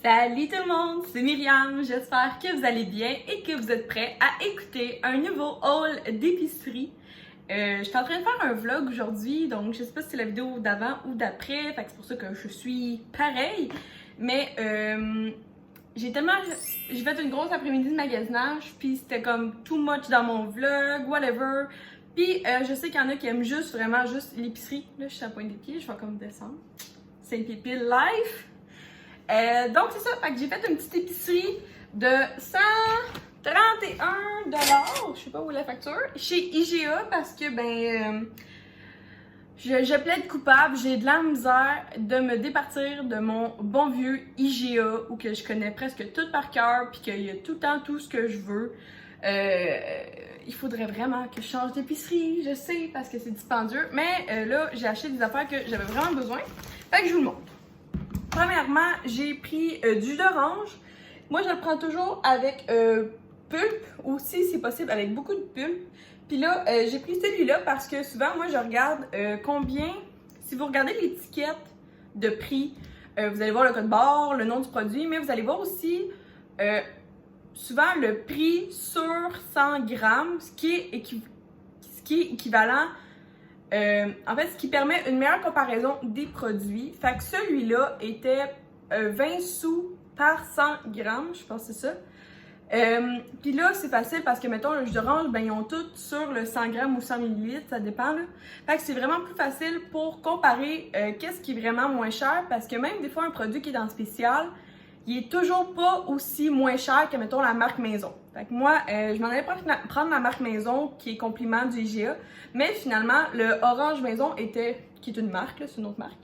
Salut tout le monde, c'est Myriam, j'espère que vous allez bien et que vous êtes prêts à écouter un nouveau haul d'épicerie. Je suis en train de faire un vlog aujourd'hui, donc je sais pas si c'est la vidéo d'avant ou d'après, fait que c'est pour ça que je suis pareil, mais j'ai fait une grosse après-midi de magasinage, puis c'était comme too much dans mon vlog, whatever. Puis je sais qu'il y en a qui aiment vraiment juste l'épicerie. Là, je suis à la pointe des pieds, je vais comme descendre. C'est pile life. Donc c'est ça, fait que j'ai fait une petite épicerie de 131 $, je sais pas où est la facture, chez IGA parce que je plaide coupable, j'ai de la misère de me départir de mon bon vieux IGA où que je connais presque tout par cœur puis qu'il y a tout le temps tout ce que je veux. Il faudrait vraiment que je change d'épicerie, je sais, parce que c'est dispendieux, mais là j'ai acheté des affaires que j'avais vraiment besoin, fait que je vous le montre. Premièrement, j'ai pris du jus d'orange. Moi, je le prends toujours avec pulpe ou si c'est possible avec beaucoup de pulpe. Puis là, j'ai pris celui-là parce que souvent, moi, je regarde combien, si vous regardez l'étiquette de prix, vous allez voir le code barre, le nom du produit, mais vous allez voir aussi souvent le prix sur 100 grammes, ce qui est équivalent. En fait, ce qui permet une meilleure comparaison des produits. Fait que celui-là était 20 sous par 100 grammes, je pense que c'est ça. Puis là, c'est facile parce que, mettons, le jus d'orange, ils ont tout sur le 100 grammes ou 100 ml, ça dépend, là. Fait que c'est vraiment plus facile pour comparer qu'est-ce qui est vraiment moins cher parce que même des fois, un produit qui est en spécial, il est toujours pas aussi moins cher que, mettons, la marque maison. Fait que moi, je m'en allais prendre la marque maison qui est complément du IGA, mais finalement, le orange maison qui est une marque, là, c'est une autre marque,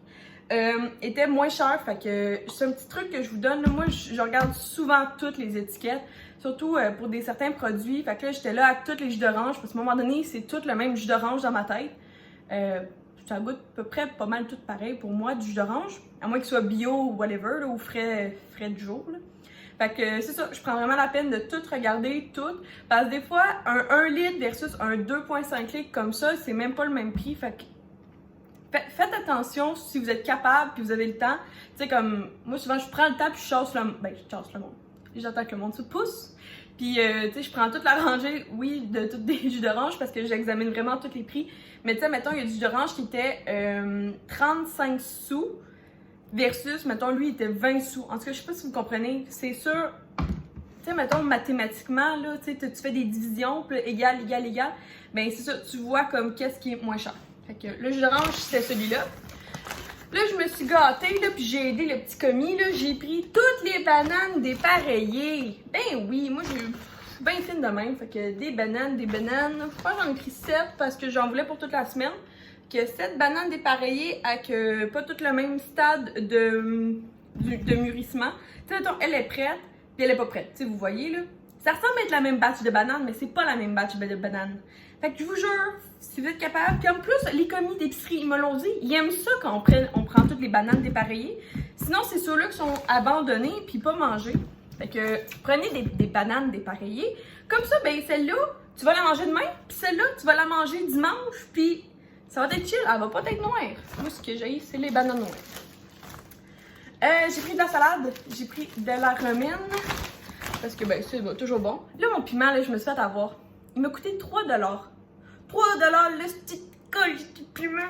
était moins cher. Fait que c'est un petit truc que je vous donne. Là. Moi, je regarde souvent toutes les étiquettes, surtout pour certains produits. Fait que là, j'étais là avec tous les jus d'orange, parce qu'à un moment donné, c'est tout le même jus d'orange dans ma tête. Ça goûte à peu près pas mal tout pareil pour moi, du jus d'orange, à moins qu'il soit bio ou whatever, là, ou frais du jour. Là. Fait que c'est ça, je prends vraiment la peine de tout regarder, tout. Parce que des fois, un 1 litre versus un 2,5 litres comme ça, c'est même pas le même prix. Fait que faites attention si vous êtes capable puis vous avez le temps. Tu sais, comme moi, souvent, je prends le temps puis je chasse le monde. J'attends que le monde se pousse. Puis, tu sais, je prends toute la rangée, oui, de tous des jus d'orange parce que j'examine vraiment tous les prix. Mais tu sais, mettons, il y a du jus d'orange qui était 35 sous versus, mettons, lui, il était 20 sous. En tout cas, je sais pas si vous comprenez. C'est sûr, tu sais, mettons, mathématiquement, là, tu sais, tu fais des divisions, puis égal. Ben, c'est ça, tu vois comme qu'est-ce qui est moins cher. Fait que le jus d'orange, c'était celui-là. Là, je me suis gâtée, là, puis j'ai aidé le petit commis, là. J'ai pris toutes les bananes dépareillées. Ben oui, moi, j'ai bien fine de même. Fait que des bananes. Je pense que j'en ai pris 7 parce que j'en voulais pour toute la semaine. Que 7 bananes dépareillées avec pas tout le même stade de mûrissement. Tu sais, mettons, elle est prête, puis elle est pas prête. Tu sais, vous voyez, là. Ça ressemble à être la même batch de bananes, mais c'est pas la même batch de bananes. Fait que je vous jure, si vous êtes capable. Puis en plus, les commis d'épicerie, ils me l'ont dit, ils aiment ça quand on prend toutes les bananes dépareillées. Sinon, c'est ceux-là qui sont abandonnés puis pas mangés. Fait que prenez des bananes dépareillées. Comme ça, ben celle-là, tu vas la manger demain, puis celle-là, tu vas la manger dimanche, puis ça va être chill, elle va pas être noire. Moi, ce que j'ai, c'est les bananes noires. J'ai pris de la salade, j'ai pris de la romaine, parce que ben c'est toujours bon. Là, mon piment, là, je me suis fait avoir. Il m'a coûté 3 $. 3 $, le petit colis de piment.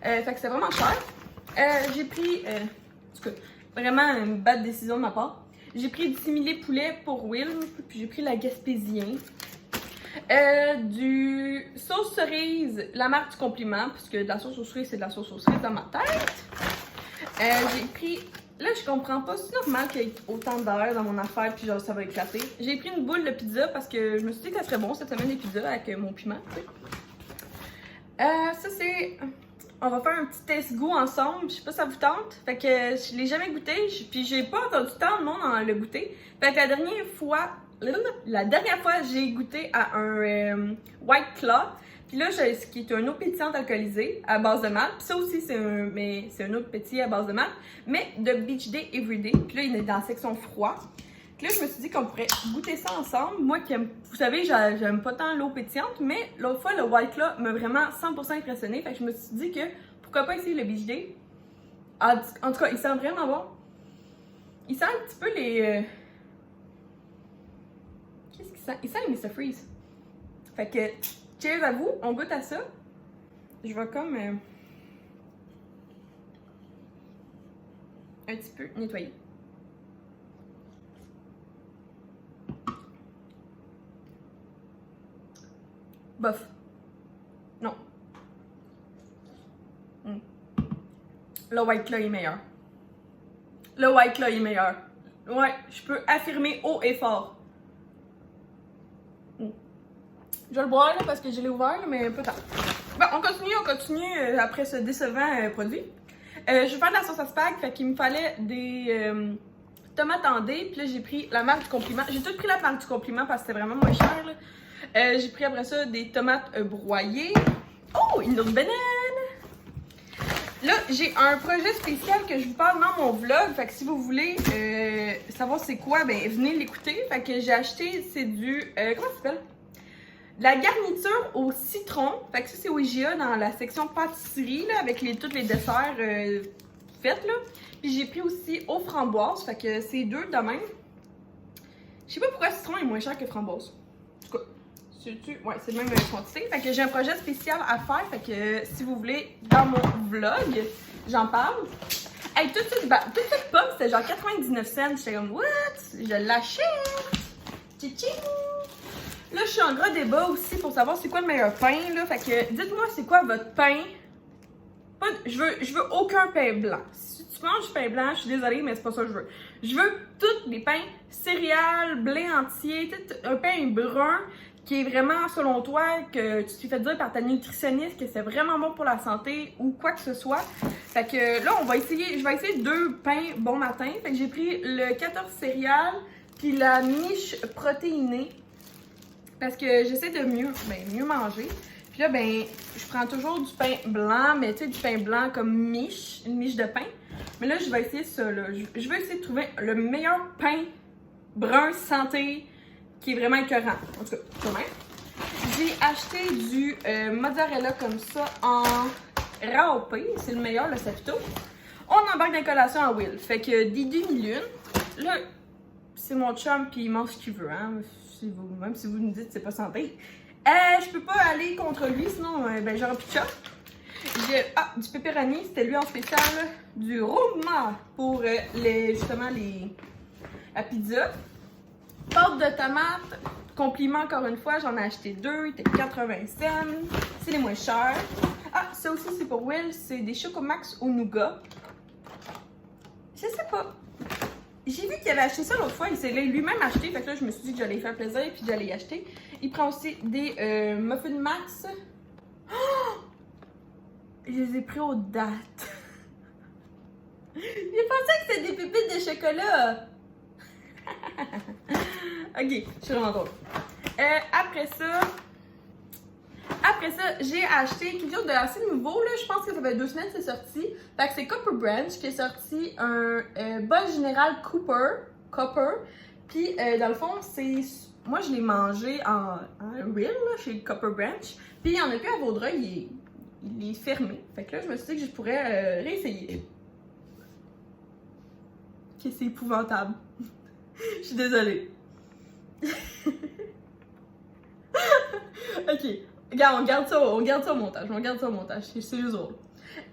Fait que c'est vraiment cher. J'ai pris, en tout cas, vraiment une bad décision de ma part. J'ai pris du similé poulet pour Will, puis j'ai pris la Gaspésien. Du sauce cerise, la marque du compliment, parce que de la sauce aux cerises, c'est de la sauce aux cerises dans ma tête. J'ai pris, là je comprends pas, c'est normal qu'il y ait autant d'air dans mon affaire, puis genre ça va éclater. J'ai pris une boule de pizza parce que je me suis dit que ça serait bon cette semaine des pizzas avec mon piment. Ça c'est, on va faire un petit test goût ensemble, je sais pas si ça vous tente. Fait que je l'ai jamais goûté, puis j'ai pas entendu tant de monde en le goûter. Fait que la dernière fois, j'ai goûté à un White Claw. Puis là, ce qui est un eau pétillante alcoolisée à base de malt. Puis ça aussi, c'est un eau pétillée à base de malt, mais de Beach Day Everyday. Puis là, il est dans la section froid. Puis là, je me suis dit qu'on pourrait goûter ça ensemble. Moi, vous savez, j'aime pas tant l'eau pétillante, mais l'autre fois, le White Claw m'a vraiment 100% impressionné. Fait que je me suis dit que pourquoi pas essayer le Beach Day. En tout cas, il sent vraiment bon. Il sent un petit peu les... Qu'est-ce qu'il sent? Il sent les Mr. Freeze. Fait que, cheers à vous, on goûte à ça. Je vais comme... un petit peu nettoyer. Bof. Non. Le White Claw est meilleur. Le White Claw est meilleur. Ouais, je peux affirmer haut et fort. Je vais le boire là, parce que je l'ai ouvert, là, mais un peu tard. Bon, on continue après ce décevant produit. Je vais faire de la sauce à spag, fait qu'il me fallait des tomates en dés. Puis là, j'ai pris la marque du compliment. J'ai tout pris la marque du compliment parce que c'était vraiment moins cher. J'ai pris après ça des tomates broyées. Oh, une autre banane! Là, j'ai un projet spécial que je vous parle dans mon vlog. Fait que si vous voulez savoir c'est quoi, ben venez l'écouter. Fait que j'ai acheté, c'est du... comment ça s'appelle? De la garniture au citron. Fait que ça, c'est au IGA dans la section pâtisserie, là, avec tous les desserts faits, là. Puis j'ai pris aussi aux framboises. Fait que c'est deux de même. Je sais pas pourquoi le citron est moins cher que framboise. En tout cas, ouais, c'est le même quantité. Fait que j'ai un projet spécial à faire. Fait que si vous voulez, dans mon vlog, j'en parle. Hey, toute cette pomme, c'était genre 99 cents. J'étais comme, what? Je l'achète! Tchitching! Là, je suis en gros débat aussi pour savoir c'est quoi le meilleur pain, là. Fait que, dites-moi c'est quoi votre pain. Je veux aucun pain blanc. Si tu manges du pain blanc, je suis désolée, mais c'est pas ça que je veux. Je veux tous les pains céréales, blé entier, un pain brun qui est vraiment, selon toi, que tu t'es fait dire par ta nutritionniste que c'est vraiment bon pour la santé ou quoi que ce soit. Fait que là, je vais essayer deux pains bon matin. Fait que j'ai pris le 14 céréales puis la miche protéinée. Parce que j'essaie de mieux manger. Puis là, ben, je prends toujours du pain blanc, mais tu sais, du pain blanc comme miche, une miche de pain. Mais là, je vais essayer ça, là. Je vais essayer de trouver le meilleur pain brun santé qui est vraiment écœurant. En tout cas, quand même. J'ai acheté du mozzarella comme ça en râpé. C'est le meilleur, le Sapito. On embarque dans la collation à Will. Fait que des demi-lunes. Là, c'est mon chum, puis il mange ce qu'il veut, hein. Même si vous me dites que c'est pas santé. Je peux pas aller contre lui, sinon ben j'aurais plus de chat. J'ai du pepperoni, c'était lui en spécial, du Roma pour justement la pizza. Pâte de tomate, compliment encore une fois, j'en ai acheté deux, il était 80 cents, c'est les moins chers. Ah, ça aussi c'est pour Will, c'est des Chocomax au nougat. Je sais pas. J'ai vu qu'il avait acheté ça l'autre fois, il s'est lui-même acheté, fait que là je me suis dit que j'allais faire plaisir puis j'allais y acheter. Il prend aussi des Muffin Max. Oh! Je les ai pris aux dates. J'ai pensé que c'était des pépites de chocolat. Ok, je suis vraiment drôle. Après ça, j'ai acheté quelque chose de assez nouveau. Là. Je pense que ça fait 2 semaines que c'est sorti. Fait que c'est Copper Branch qui est sorti un bol général Copper. Puis dans le fond, c'est. Moi je l'ai mangé en real là, chez Copper Branch. Puis il y en a plus à Vaudreuil, il est fermé. Fait que là, je me suis dit que je pourrais réessayer. Ok, c'est épouvantable. Je suis désolée. Ok. Regarde, on garde ça au montage. C'est juste drôle.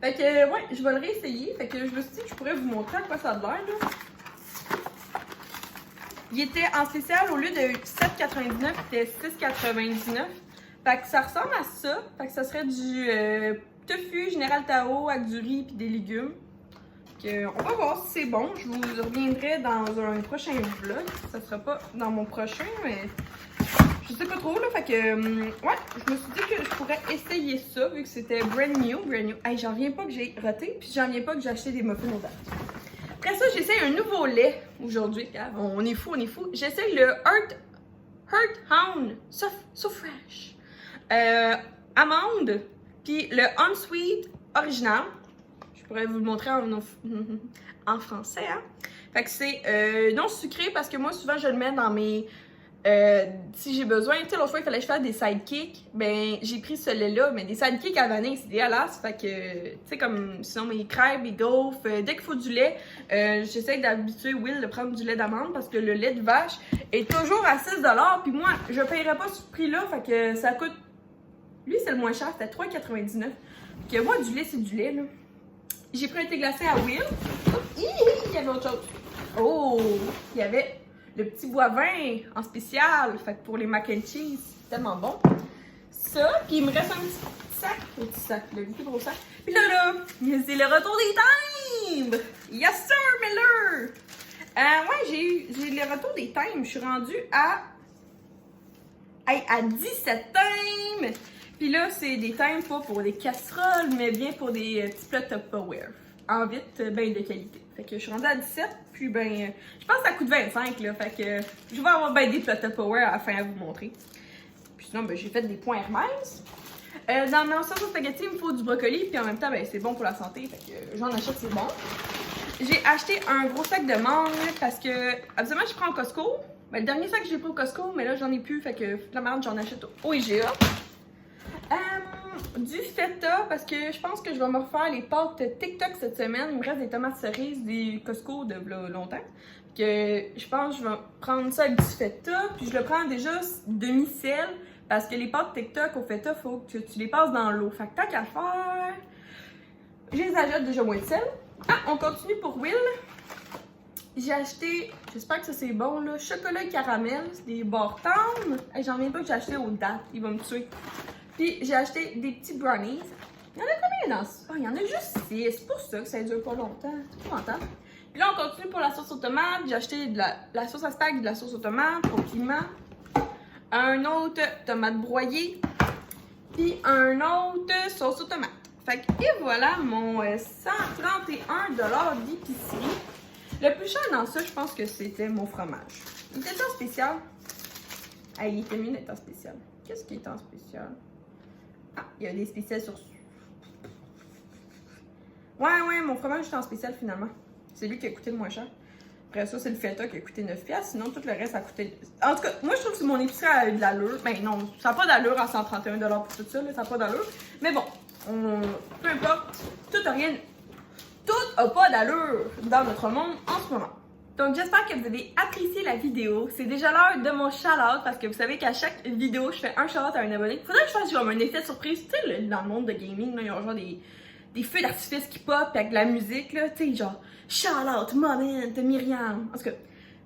Fait que, ouais, je vais le réessayer. Fait que je me suis dit que je pourrais vous montrer à quoi ça a l'air, là. Il était en spécial, au lieu de 7,99, il était 6,99. Fait que ça ressemble à ça. Fait que ça serait du tofu Général Tao avec du riz et des légumes. On va voir si c'est bon. Je vous reviendrai dans un prochain vlog. Ça sera pas dans mon prochain, mais je sais pas trop là. Fait que ouais, je me suis dit que je pourrais essayer ça vu que c'était brand new. Hey, j'en viens pas que j'ai raté, puis j'en viens pas que j'ai acheté des muffins aux dates. Après ça, j'essaie un nouveau lait aujourd'hui. On est fou. J'essaie le Earthhound So Fresh. Amande, puis le Unsweet original. Je pourrais vous le montrer en français, hein. Fait que c'est non sucré parce que moi, souvent, je le mets dans mes Si j'ai besoin, tu sais, l'autre fois, il fallait que je fasse des sidekicks, ben, j'ai pris ce lait-là, mais des sidekicks à vanille, c'est dégueulasse, fait que, tu sais, comme, sinon, mes crêpes, mes gaufres, dès qu'il faut du lait, j'essaie d'habituer Will de prendre du lait d'amande, parce que le lait de vache est toujours à 6$, puis moi, je paierais pas ce prix-là, fait que ça coûte, lui, c'est le moins cher, c'était 3,99$, puis que moi, du lait, c'est du lait, là. J'ai pris un thé glacé à Will, il y avait autre chose, oh, il y avait le petit bois-vin en spécial, fait que pour les mac and cheese, c'est tellement bon. Ça, puis il me reste un petit sac, le plus gros sac. Puis là, c'est le retour des times! Yes sir, Miller! Ouais, j'ai le retour des times. Je suis rendue à 17 times! Puis là, c'est des times pas pour des casseroles, mais bien pour des petits plats Tupperware. En vite, ben de qualité. Fait que je suis rendue à 17, puis ben, je pense que ça coûte 25, là. Fait que je vais avoir ben des plats Tupperware à la fin à vous montrer. Puis sinon, ben j'ai fait des points Hermès. Dans ma sauce au spaghetti, il me faut du brocoli, puis en même temps, ben c'est bon pour la santé, fait que j'en achète, c'est bon. J'ai acheté un gros sac de mangue parce que, absolument, je prends au Costco. Ben, le dernier sac que j'ai pris au Costco, mais là, j'en ai plus, fait que la merde, j'en achète au IGA. Du feta, parce que je pense que je vais me refaire les pâtes TikTok cette semaine. Il me reste des tomates cerises des Costco de longtemps. Que je pense que je vais prendre ça avec du feta. Puis je le prends déjà demi-sel. Parce que les pâtes TikTok au feta, faut que tu les passes dans l'eau. Fait que tant qu'à faire, je les ajoute déjà moins de sel. Ah, on continue pour Will. J'ai acheté, j'espère que ça c'est bon là, chocolat et caramel. C'est des barres tendres. J'en reviens pas que j'ai acheté aux dates. Il va me tuer. Puis j'ai acheté des petits brownies. Il y en a combien dans ça? Oh, il y en a juste 6. C'est pour ça que ça dure pas longtemps. C'est pas longtemps. Puis là, on continue pour la sauce aux tomates. J'ai acheté de la sauce à spag, de la sauce aux tomates, au piment. Un autre tomate broyée. Puis un autre sauce aux tomates. Fait que, et voilà mon 131$ d'épicerie. Le plus cher dans ça, je pense que c'était mon fromage. Il était en spécial. Ah, il était mieux d'être en spécial. Qu'est-ce qui est en spécial? Ah, il y a des spéciales sur... Ouais, mon fromage est en spécial finalement. C'est lui qui a coûté le moins cher. Après ça, c'est le feta qui a coûté 9$. Sinon, tout le reste a coûté... En tout cas, moi, je trouve que mon épicerie a de l'allure. Ben non, ça n'a pas d'allure à 131$ pour tout ça. Là, ça n'a pas d'allure. Mais bon, peu importe. Tout n'a pas d'allure dans notre monde en ce moment. Donc, j'espère que vous avez apprécié la vidéo. C'est déjà l'heure de mon shout-out parce que vous savez qu'à chaque vidéo, je fais un shout-out à un abonné. Faudrait que je fasse genre un effet de surprise. Tu sais, dans le monde de gaming, là, il y a genre des feux d'artifice qui pop avec de la musique, là. Tu sais, genre shout-out, moment de Myriam. En tout cas,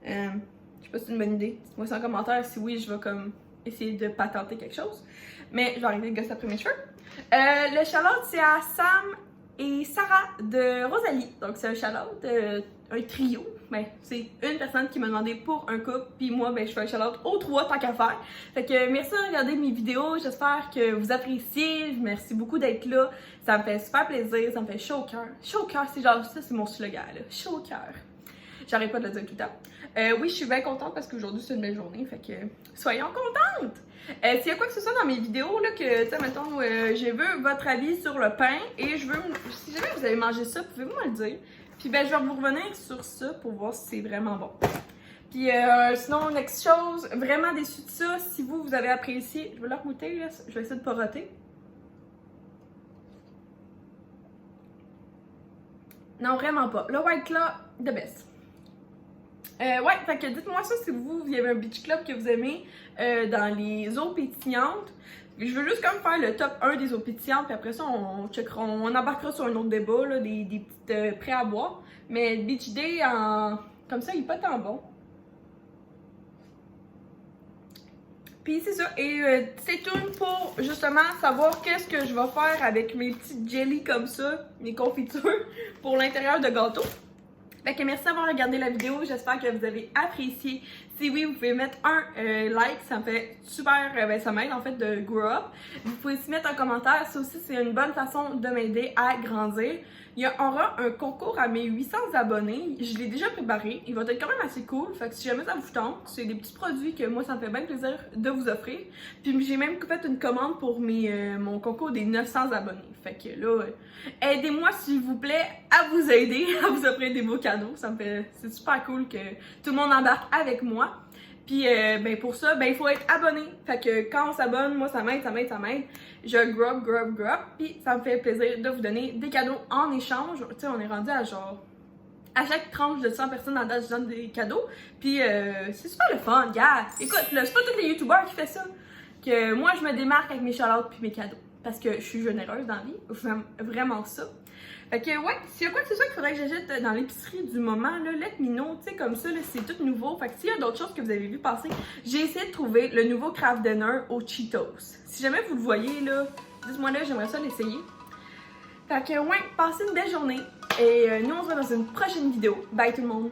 je sais pas si c'est une bonne idée. Dites-moi ça en commentaire si oui, je vais comme essayer de patenter quelque chose. Mais je vais arrêter de gosser après mes cheveux. Le shout-out, c'est à Sam et Sarah de Rosalie. Donc, c'est un shout-out, un trio. Ben, c'est une personne qui m'a demandé pour un couple, puis moi, ben, je fais un shout-out aux trois tant qu'à faire. Fait que merci de regarder mes vidéos, j'espère que vous appréciez. Merci beaucoup d'être là. Ça me fait super plaisir, ça me fait chaud au cœur. Chaud au cœur, c'est genre ça, c'est mon slogan, là. Chaud au cœur. J'arrête pas de le dire tout le temps. Oui, je suis bien contente parce qu'aujourd'hui, c'est une belle journée, fait que soyons contentes! S'il y a quoi que ce soit dans mes vidéos, là, que, tu sais, mettons, je veux votre avis sur le pain et je veux, si jamais vous avez mangé ça, pouvez-vous me le dire? Puis ben, je vais vous revenir sur ça pour voir si c'est vraiment bon. Puis sinon, next chose, vraiment déçue de ça, si vous avez apprécié, je vais leur goûter, là, je vais essayer de pas roter. Non, vraiment pas. Le White Claw, the best. Ouais, fait que dites-moi ça si vous avez un beach club que vous aimez dans les eaux pétillantes. Je veux juste comme faire le top 1 des eaux pétillantes, puis après ça, on checkera, on embarquera sur un autre débat, là, des petites prêts à boire. Mais Beach Day, comme ça, il est pas tant bon. Puis c'est ça, et c'est tout pour justement savoir qu'est-ce que je vais faire avec mes petites jellies comme ça, mes confitures, pour l'intérieur de gâteau. Fait que merci d'avoir regardé la vidéo, j'espère que vous avez apprécié. Si oui, vous pouvez mettre un like, ça me fait super, ben ça m'aide en fait de grow up. Vous pouvez aussi mettre un commentaire, ça aussi c'est une bonne façon de m'aider à grandir. Il y aura un concours à mes 800 abonnés, je l'ai déjà préparé, il va être quand même assez cool, fait que si jamais ça vous tente, c'est des petits produits que moi ça me fait bien plaisir de vous offrir. Puis j'ai même fait une commande pour mon concours des 900 abonnés, fait que là, aidez-moi s'il vous plaît à vous aider, à vous offrir des beaux cadeaux, c'est super cool que tout le monde embarque avec moi. Puis ben pour ça, ben il faut être abonné. Fait que quand on s'abonne, moi ça m'aide. Je grub. Puis ça me fait plaisir de vous donner des cadeaux en échange. Tu sais, on est rendu à genre... À chaque tranche de 100 personnes en date, je donne des cadeaux. Puis c'est super le fun, gars. Écoute, là, c'est pas tous les youtubeurs qui font ça. Que moi, je me démarque avec mes shout-outs puis mes cadeaux. Parce que je suis généreuse dans la vie. J'aime vraiment ça. Fait que ouais, s'il y a quoi que ce soit qu'il faudrait que j'achète dans l'épicerie du moment, là, let me know, tu sais, comme ça, là, c'est tout nouveau. Fait que s'il y a d'autres choses que vous avez vu passer, j'ai essayé de trouver le nouveau Kraft Dinner aux Cheetos. Si jamais vous le voyez, là, dites-moi là, j'aimerais ça l'essayer. Fait que ouais, passez une belle journée. Et nous, on se voit dans une prochaine vidéo. Bye tout le monde!